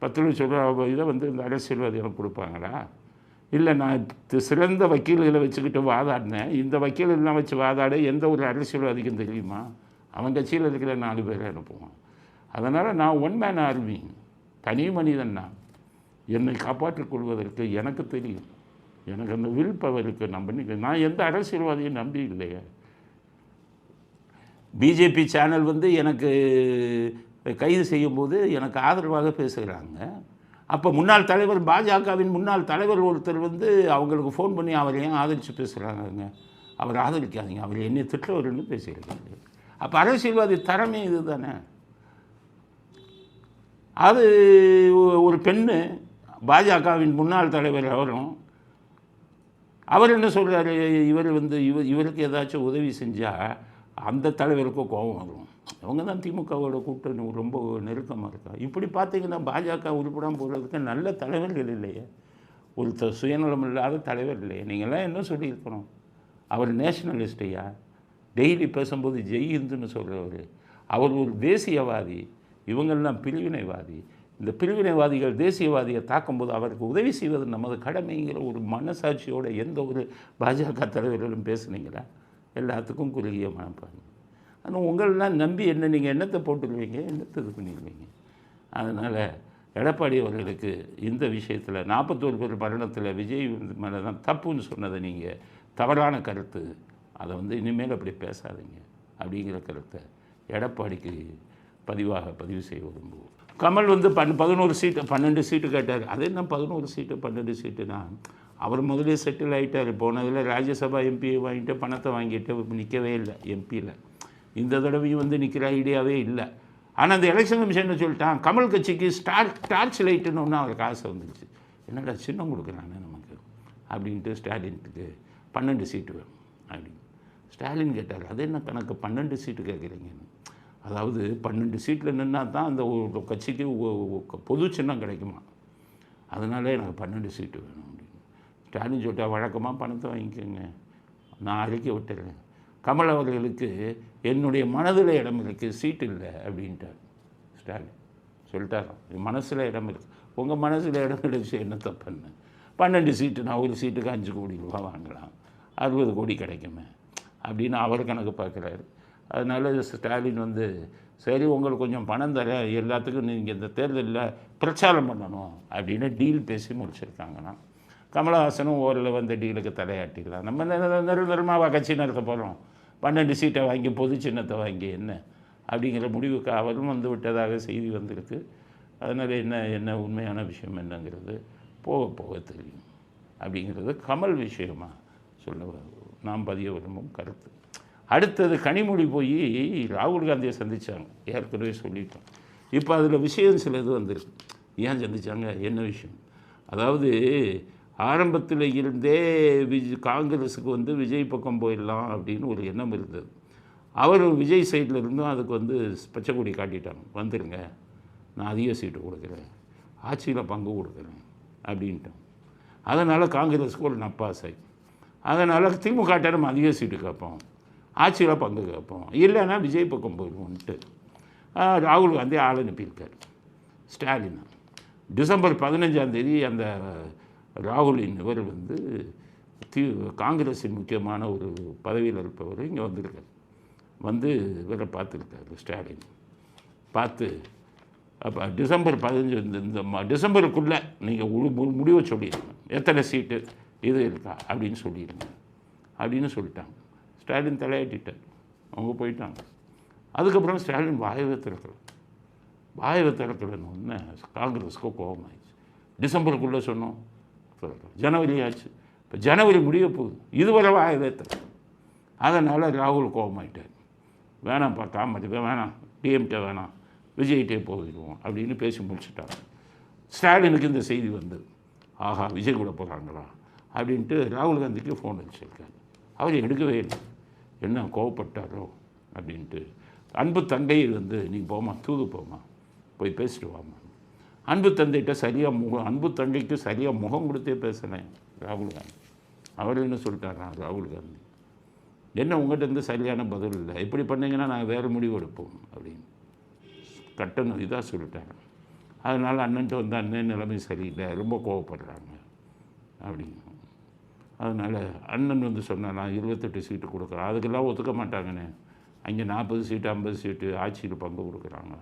10 லட்ச ரூபா இதை வந்து இந்த அரசியல்வாதி எனக்கு கொடுப்பாங்களா? இல்லை, நான் சிறந்த வக்கீல்களை வச்சுக்கிட்டு வாதாடினேன். இந்த வக்கீலெல்லாம் வச்சு வாதாட எந்த ஒரு அரசியல்வாதிக்கும் தெரியுமா? அவன் கட்சியில் இருக்கிற 4 பேரை அனுப்புவான். அதனால் நான் ஒன் மேன் ஆர்மி, தனி மனிதன். என்னை காப்பாற்றிக் கொள்வதற்கு எனக்கு தெரியும். எனக்கு அந்த வில் பவர் இருக்குது. நான் எந்த அரசியல்வாதியும் நம்பி இல்லையே. பிஜேபி சேனல் வந்து எனக்கு கைது செய்யும்போது எனக்கு ஆதரவாக பேசுகிறாங்க. அப்போ முன்னாள் தலைவர், பாஜகவின் முன்னாள் தலைவர் ஒருத்தர் வந்து அவங்களுக்கு ஃபோன் பண்ணி அவர் ஏன் ஆதரித்து பேசுகிறாங்க? அவர் ஆதரிக்காதீங்க, அவர் என்னை திட்டவர்னு பேசியிருக்காங்க. அப்போ அரசியல்வாதி தரமே இது தானே. அது ஒரு பெண்ணு பாஜகவின் முன்னாள் தலைவர் அவரும், அவர் என்ன சொல்கிறாரு, இவருக்கு ஏதாச்சும் உதவி செஞ்சால் அந்த தலைவருக்கும் கோபம் வரும். அவங்க தான் திமுகவோட கூட்டணி ரொம்ப நெருக்கமாக இருக்கா. இப்படி பார்த்தீங்கன்னா பாஜக உருப்படாமல் போகிறதுக்கு நல்ல தலைவர்கள் இல்லையே, ஒரு சுயநலம் இல்லாத தலைவர் இல்லையே. நீங்கள்லாம் என்ன சொல்லியிருக்கணும், அவர் நேஷனலிஸ்டையா, டெய்லி பேசும்போது ஜெய் ஹிந்துன்னு சொல்கிறவர், அவர் ஒரு தேசியவாதி, இவங்கெல்லாம் பிரிவினைவாதி. இந்த பிரிவினைவாதிகள் தேசியவாதியை தாக்கும்போது அவருக்கு உதவி செய்வது நமது கடமைங்கிற ஒரு மனசாட்சியோட எந்த ஒரு பாஜக தலைவர்களும் பேசுனீங்களா? எல்லாத்துக்கும் குறுகிய மனப்பாங்க. ஆனால் உங்களெலாம் நம்பி என்ன நீங்கள் என்னத்தை போட்டுருவீங்க, என்னத்தை இது பண்ணிடுவீங்க. அதனால் எடப்பாடி அவர்களுக்கு இந்த விஷயத்தில் 41 பேர் மரணத்தில் விஜய் மேலே தான் தப்புன்னு சொன்னதை நீங்கள் தவறான கருத்து, அதை இனிமேல் அப்படி பேசாதீங்க அப்படிங்கிற கருத்தை எடப்பாடிக்கு பதிவு செய்ய விரும்புவோம். கமல் 11 சீட்டு 12 சீட்டு கேட்டார். அது என்ன 11 சீட்டு 12 சீட்டுனா, அவர் முதலே செட்டில் ஆகிட்டார். போனதில் ராஜ்யசபா எம்பி வாங்கிட்டு பணத்தை வாங்கிட்டு நிற்கவே இல்லை எம்பியில். இந்த தடவையும் நிற்கிற ஐடியாவே இல்லை. ஆனால் அந்த எலெக்ஷன் கமிஷன் சொல்லிட்டான், கமல் கட்சிக்கு டார்ச் லைட்டுன்னு ஒன்று அவருக்கு ஆசை வந்துச்சு. என்னடா சின்னம் கொடுக்குறானே நமக்கு அப்படின்ட்டு ஸ்டாலினுக்கு 12 சீட்டு வேணும் அப்படின்னு ஸ்டாலின் கேட்டார். அது என்ன கணக்கு 12 சீட்டு கேட்குறீங்கன்னு. அதாவது 12 சீட்டில் நின்னா தான் அந்த ஒரு கட்சிக்கு பொது சின்னம் கிடைக்குமா, அதனால எனக்கு 12 சீட்டு வேணும் அப்படின்னு ஸ்டாலின் சொல்லிட்டா, வழக்கமாக பணத்தை வாங்கிக்கோங்க, நான் அறிக்கை விட்டுறேன், கமல் அவர்களுக்கு என்னுடைய மனதில் இடம் இருக்குது, சீட்டு இல்லை அப்படின்ட்டார் ஸ்டாலின். சொல்லிட்டாராம், மனசில் இடம் இருக்குது. உங்கள் மனசில் இடம் கிடைச்சி என்ன தப்புன்னு 12 சீட்டு, நான் ஒரு சீட்டுக்கு 5 கோடி ரூபா வாங்கலாம், 60 கோடி கிடைக்குமே அப்படின்னு அவர் கணக்கு பார்க்குறாரு. அதனால் ஸ்டாலின் சரி உங்களுக்கு கொஞ்சம் பணம் தர, எல்லாத்துக்கும் நீங்கள் இந்த தேர்தலில் பிரச்சாரம் பண்ணணும் அப்படின்னு டீல் பேசி முடிச்சிருக்காங்கன்னா, கமலஹாசனும் ஓரில் டீலுக்கு தலையாட்டிடலாம். நம்ம நிரந்தரமாக கட்சி நடத்த போகிறோம், 12 சீட்டை வாங்கி பொது சின்னத்தை வாங்கி என்ன அப்படிங்கிற முடிவுக்கு அவரும் விட்டதாக செய்தி வந்திருக்கு. அதனால் என்ன உண்மையான விஷயம் என்னங்கிறது போக தெரியும் அப்படிங்கிறது கமல் விஷயமாக சொல்ல நாம் பதிய விரும்பும் கருத்து. அடுத்தது கனிமொழி போய் ராகுல் காந்தியை சந்தித்தாங்க, ஏற்கனவே சொல்லிட்டோம். இப்போ அதில் விஷயம் சில இது வந்திருக்கு. ஏன் சந்தித்தாங்க, என்ன விஷயம்? அதாவது ஆரம்பத்தில் இருந்தே காங்கிரஸுக்கு விஜய் பக்கம் போயிடலாம் அப்படின்னு ஒரு எண்ணம் இருந்தது. அவர் விஜய் சைடில் இருந்தும் அதுக்கு பச்சை கொடி காட்டிட்டாங்க, வந்துடுங்க நான் அதிக சீட்டு கொடுக்குறேன், ஆட்சியில் பங்கு கொடுக்குறேன் அப்படின்ட்டோம். அதனால் காங்கிரஸுக்கு ஒரு நப்பாசை. அதனால் திமுக நம்ம அதிக சீட்டு கேட்போம், ஆட்சியில் பங்கு கேட்போம், இல்லைன்னா விஜய் பக்கம் போயிடுவோன்ட்டு ராகுல் காந்தி ஆள் அனுப்பியிருக்கார் ஸ்டாலின். டிசம்பர் 15 அந்த ராகுலின் இவர் காங்கிரஸின் முக்கியமான ஒரு பதவியில் இருப்பவர் இங்கே வந்திருக்கார். இவரை பார்த்துருக்காரு ஸ்டாலின். பார்த்து அப்போ டிசம்பர் 15 இந்த டிசம்பருக்குள்ளே நீங்கள் முடிவை சொல்லிடுங்க, எத்தனை சீட்டு இது இருக்கா அப்படின்னு சொல்லிடுங்க அப்படின்னு சொல்லிட்டாங்க. ஸ்டாலின் தலையாட்டிட்டார், அவங்க போயிட்டாங்க. அதுக்கப்புறம் ஸ்டாலின் வாயவை திறக்கலன்னு காங்கிரஸுக்கு கோபமாயிடுச்சு. டிசம்பருக்குள்ளே சொன்னோம், ஜனவரி ஆச்சு, இப்போ ஜனவரி முடிய போகுது, இதுவரை வாயவே திறக்கல. அதனால் ராகுல் கோபமாயிட்டார். வேணாம்ப்பா காமராஜ் வேணாம், டிஎம்கே வேணாம், விஜய்கிட்டே போயிடுவோம் அப்படின்னு பேசி முடிச்சுட்டாங்க. ஸ்டாலினுக்கு இந்த செய்தி வந்தது, ஆஹா விஜய் கூட போகிறாங்களா அப்படின்ட்டு ராகுல் காந்திக்கு ஃபோன் அடிச்சிருக்காரு. அவர் எடுக்கவே இல்லை, என்ன கோவப்பட்டாரோ அப்படின்ட்டு. அன்பு தங்கை நீ போமா, தூது போமா, போய் பேசிட்டு வாமா. அன்பு தந்தைகிட்ட அன்பு தங்கைக்கு சரியாக முகம் கொடுத்தே பேசினேன் ராகுல் காந்தி. அவர் என்ன சொல்லிட்டாரான் ராகுல் காந்தி, என்ன உங்கள்கிட்ட சரியான பதில் இல்லை, இப்படி பண்ணிங்கன்னா நாங்கள் வேறு முடிவு எடுப்போம் அப்படின்னு கட்டணம் இதாக சொல்லிட்டாங்க. அதனால் அண்ணன்ட்டு அண்ணன் நிலைமை சரியில்லை, ரொம்ப கோவப்படுறாங்க அப்படிங்க. அதனால் அண்ணன் சொன்னால் நான் 28 சீட்டு கொடுக்குறேன், அதுக்கெல்லாம் ஒத்துக்க மாட்டாங்கண்ணே, அங்கே 40 சீட்டு 50 சீட்டு ஆட்சியில் பங்கு கொடுக்குறாங்க,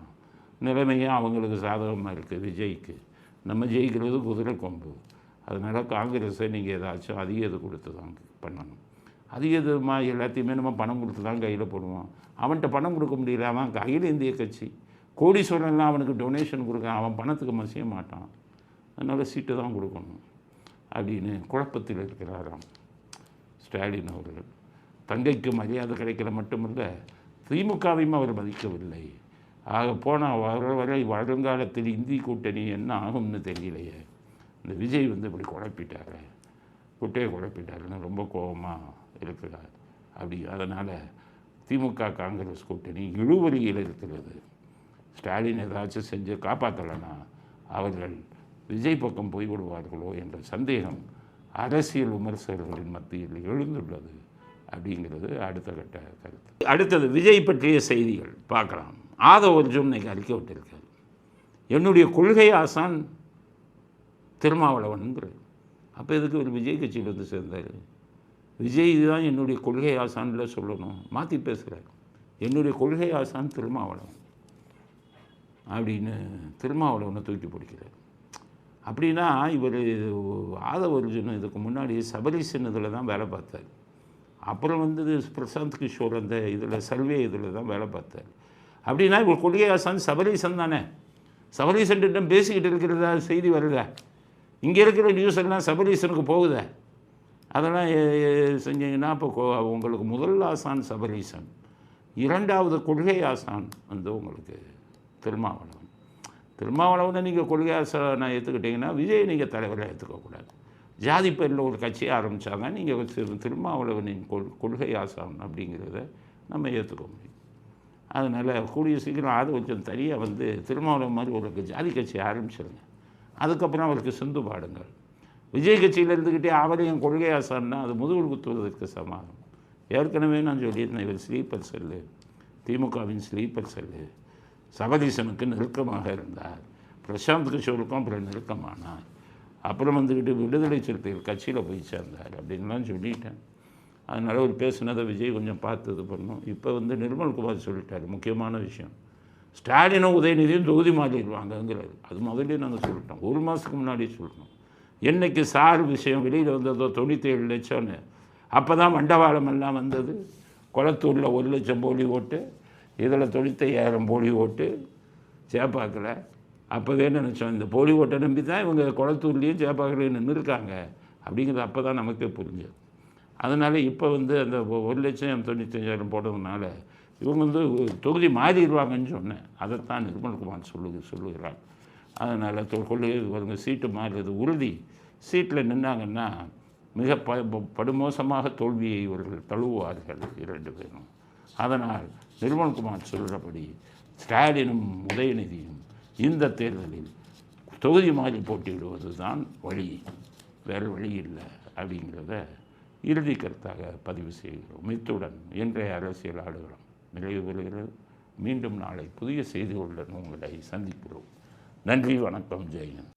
நிலைமையும் அவங்களுக்கு சாதகமாக இருக்குது விஜய்க்கு, நம்ம ஜெயிக்கிறது குதிரை கொம்பு, அதனால் காங்கிரஸை நீங்கள் ஏதாச்சும் அதிக இது கொடுத்து தான் பண்ணணும். அதிக இதுமாக எல்லாத்தையுமே நம்ம பணம் கொடுத்து தான் கையில் போடுவோம். அவன்கிட்ட பணம் கொடுக்க முடியல, அவன் அகில இந்திய கட்சி கோடீஸ்வரன்லாம் அவனுக்கு டொனேஷன் கொடுக்க அவன் பணத்துக்கு மசிய மாட்டான், அதனால் சீட்டு தான் கொடுக்கணும் அப்படின்னு குழப்பத்தில் இருக்கிறாராம் ஸ்டாலின் அவர்கள். தங்கைக்கு மரியாதை கிடைக்கல மட்டுமில்லை, திமுகவையும் அவர் மதிக்கவில்லை. ஆக போனால் வரை வருங்காலத்தில் இந்தி கூட்டணி என்ன ஆகும்னு தெரியலையே. இந்த விஜய் வந்து இப்படி குழப்பிட்டாரு, குட்டையை குழப்பிட்டாருன்னு ரொம்ப கோபமாக இருக்கிறார். அப்படி அதனால் திமுக காங்கிரஸ் கூட்டணி இழுவரியில் இருக்கிறது. ஸ்டாலின் ஏதாச்சும் செஞ்சு காப்பாற்றலைன்னா அவர்கள் விஜய் பக்கம் போய்விடுவார்களோ என்ற சந்தேகம் அரசியல் விமர்சகர்களின் மத்தியில் எழுந்துள்ளது அப்படிங்கிறது அடுத்த கட்ட கருத்து. அடுத்தது விஜய் பற்றிய செய்திகள் பார்க்கலாம். ஆதவ அர்ஜுன் இன்னைக்கு அறிக்கை விட்டிருக்காரு. என்னுடைய கொள்கை ஆசான் திருமாவளவன்ங்கிறது. அப்போ எதுக்கு ஒரு விஜய் கட்சியில் வந்து சேர்ந்தார்? விஜய் தான் என்னுடைய கொள்கை ஆசான்ல சொல்லணும், மாற்றி பேசுகிறார். என்னுடைய கொள்கை ஆசான் திருமாவளவன் அப்படின்னு திருமாவளவனை தூக்கி பிடிக்கிறார். அப்படின்னா இவர் ஆதவ அர்ஜுன் இதுக்கு முன்னாடி சபரீசன் இதில் தான் வேலை பார்த்தார். அப்புறம் வந்து பிரசாந்த் கிஷோர் அந்த இதில் சர்வே இதில் தான் வேலை பார்த்தார். அப்படின்னா இவர் கொள்கை ஆசான் சபரீசன் தானே. சபரீசன்கிட்ட பேசிக்கிட்டு இருக்கிறதா செய்தி வருதா? இங்கே இருக்கிற நியூஸ் எல்லாம் சபரீசனுக்கு போகுதா? அதெல்லாம் செஞ்சீங்கன்னா இப்போ உங்களுக்கு முதல் ஆசான் சபரீசன், இரண்டாவது கொள்கை ஆசான் வந்து உங்களுக்கு திருமாவளவன். திருமாவளவனை நீங்கள் கொள்கை ஆசானை ஏற்றுக்கிட்டிங்கன்னா விஜய் நீங்கள் தலைவராக ஏற்றுக்கக்கூடாது. ஜாதி பேரில் ஒரு கட்சியை ஆரம்பித்தாங்க, நீங்கள் திருமாவளவனின் கொள்கை ஆசான் அப்படிங்கிறத நம்ம ஏற்றுக்க முடியும். அதனால் கூடிய சீக்கிரம் ஆதவர்ஜன் தனியாக வந்து திருமாவளவன் மாதிரி ஒரு ஜாதி கட்சியை ஆரம்பிச்சிருங்க. அதுக்கப்புறம் அவருக்கு சிந்து பாடுங்கள். விஜய் கட்சியில் இருந்துக்கிட்டே அவரையும் கொள்கை ஆசான்னா அது முதுகுல் குத்துவதற்கு சமாதம். ஏற்கனவே நான் சொல்லியிருந்தேன், இவர் ஸ்லீப்பர் செல்லு, திமுகவின் ஸ்லீப்பர் செல்லு. சபரீசனுக்கு நெருக்கமாக இருந்தார், பிரசாந்த் கிஷோருக்கும் அப்புறம் நெருக்கமானார், அப்புறம் வந்துக்கிட்டு விடுதலை சிறுத்தைகள் கட்சியில் போய் சேர்ந்தார் அப்படின்லாம் சொல்லிட்டேன். அதனால் ஒரு பேசுனதை விஜய் கொஞ்சம் பார்த்து இது பண்ணணும். இப்போ வந்து நிர்மல்குமார் சொல்லிட்டார் முக்கியமான விஷயம், ஸ்டாலினும் உதயநிதியும் தொகுதி மாறிடுவாங்கங்கிறாரு. அது முதல்ல நாங்கள் சொல்லிட்டோம், ஒரு மாதத்துக்கு முன்னாடியே சொல்லிட்டோம். என்றைக்கு சார் விஷயம் வெளியில் வந்ததோ 97 லட்சம்னு, அப்போ தான் மண்டவாளம் எல்லாம் வந்தது. கொளத்தூரில் 1 லட்சம் போலி ஓட்டு, இதில் 95,000 போலி ஓட்டு சேப்பாக்கில். அப்போவே நினச்சோம் இந்த போலி ஓட்டை நம்பி தான் இவங்க கொளத்தூர்லேயும் சேப்பாக்கிலையும் நின்று இருக்காங்க அப்படிங்கிறது அப்போ தான் நமக்கே புரிஞ்சது. அதனால் இப்போ வந்து அந்த 1,95,000 போட்டதுனால இவங்க வந்து தொகுதி மாறிடுவாங்கன்னு சொன்னேன். அதைத்தான் நிர்மல்குமார் சொல்லுகிறார். அதனால் கொள்கை வருங்க சீட்டு மாறுறது உறுதி. சீட்டில் நின்னாங்கன்னா மிக படுமோசமாக தோல்வியை இவர்கள் தழுவுவார்கள் 2 பேரும். அதனால் நிர்மல்குமார் சொல்கிறபடி ஸ்டாலினும் உதயநிதியும் இந்த தேர்தலில் தொகுதி மாறி போட்டியிடுவது தான் வழி, வேறு வழி இல்லை அப்படிங்கிறத இறுதி கருத்தாக பதிவு செய்கிறோம். இத்துடன் இன்றைய அரசியல் ஆடுகளம் நிறைவு பெறுகிறது. மீண்டும் நாளை புதிய செய்திகளுடன் உங்களை சந்திக்கிறோம். நன்றி, வணக்கம், ஜெயன்.